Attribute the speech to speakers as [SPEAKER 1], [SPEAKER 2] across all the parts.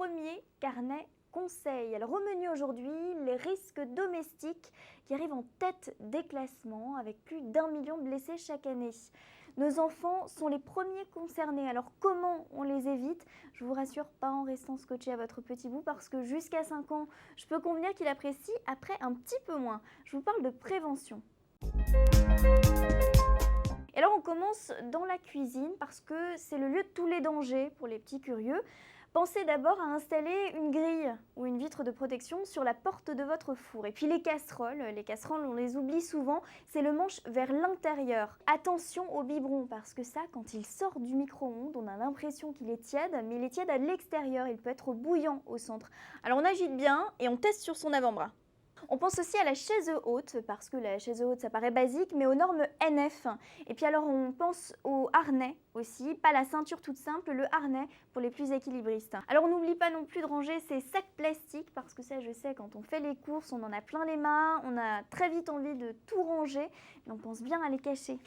[SPEAKER 1] premier carnet conseil. Alors au menu aujourd'hui, les risques domestiques qui arrivent en tête des classements avec plus d'1 million de blessés chaque année. Nos enfants sont les premiers concernés, alors comment on les évite? Je vous rassure, pas en restant scotché à votre petit bout parce que jusqu'à 5 ans, je peux convenir qu'il apprécie après un petit peu moins. Je vous parle de prévention. Et alors on commence dans la cuisine parce que c'est le lieu de tous les dangers pour les petits curieux. Pensez d'abord à installer une grille ou une vitre de protection sur la porte de votre four. Et puis les casseroles on les oublie souvent, c'est le manche vers l'intérieur. Attention au biberon parce que ça, quand il sort du micro-ondes, on a l'impression qu'il est tiède, mais il est tiède à l'extérieur, il peut être bouillant au centre. Alors on agite bien et on teste sur son avant-bras. On pense aussi à la chaise haute, parce que la chaise haute ça paraît basique, mais aux normes NF. Et puis alors on pense au harnais aussi, pas la ceinture toute simple, le harnais pour les plus équilibristes. Alors on n'oublie pas non plus de ranger ces sacs plastiques, parce que ça je sais, quand on fait les courses, on en a plein les mains, on a très vite envie de tout ranger, mais on pense bien à les cacher.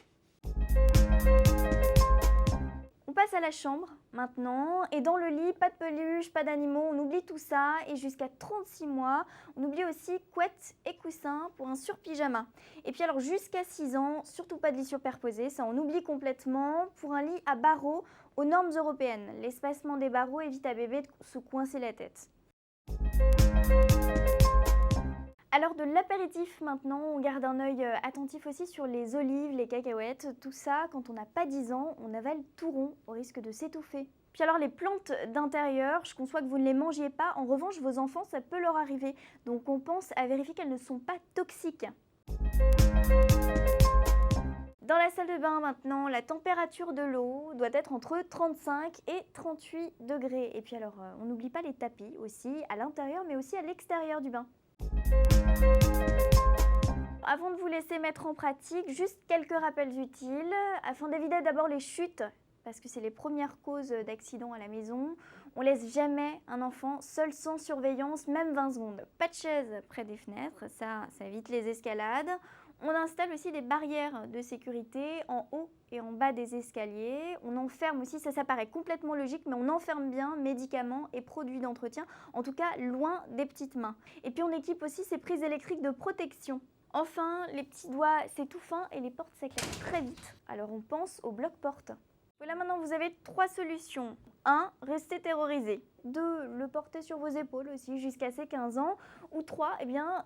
[SPEAKER 1] On passe à la chambre maintenant, et dans le lit, pas de peluche, pas d'animaux, on oublie tout ça, et jusqu'à 36 mois, on oublie aussi couette et coussin pour un surpyjama. Et puis alors jusqu'à 6 ans, surtout pas de lit superposé, ça on oublie complètement, pour un lit à barreaux aux normes européennes. L'espacement des barreaux évite à bébé de se coincer la tête. Alors de l'apéritif maintenant, on garde un œil attentif aussi sur les olives, les cacahuètes, tout ça, quand on n'a pas 10 ans, on avale tout rond au risque de s'étouffer. Puis alors les plantes d'intérieur, je conçois que vous ne les mangiez pas, en revanche vos enfants ça peut leur arriver, donc on pense à vérifier qu'elles ne sont pas toxiques. Dans la salle de bain maintenant, la température de l'eau doit être entre 35 et 38 degrés. Et puis alors on n'oublie pas les tapis aussi, à l'intérieur mais aussi à l'extérieur du bain. Avant de vous laisser mettre en pratique, juste quelques rappels utiles afin d'éviter d'abord les chutes, parce que c'est les premières causes d'accidents à la maison. On laisse jamais un enfant seul sans surveillance, même 20 secondes. Pas de chaise près des fenêtres, ça évite les escalades. On installe aussi des barrières de sécurité en haut et en bas des escaliers. On enferme aussi, ça paraît complètement logique, mais on enferme bien médicaments et produits d'entretien, en tout cas loin des petites mains. Et puis on équipe aussi ces prises électriques de protection. Enfin, les petits doigts, c'est tout fin et les portes s'éclatent très vite. Alors on pense aux blocs-portes. Voilà, maintenant vous avez 3 solutions. 1. Rester terrorisé. 2. Le porter sur vos épaules aussi jusqu'à ses 15 ans. Ou 3.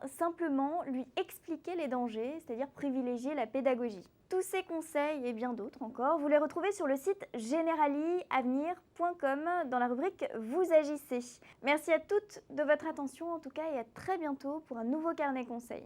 [SPEAKER 1] Simplement lui expliquer les dangers, c'est-à-dire privilégier la pédagogie. Tous ces conseils et bien d'autres encore, vous les retrouvez sur le site generaliavenir.com dans la rubrique Vous agissez. Merci à toutes de votre attention en tout cas et à très bientôt pour un nouveau carnet conseil.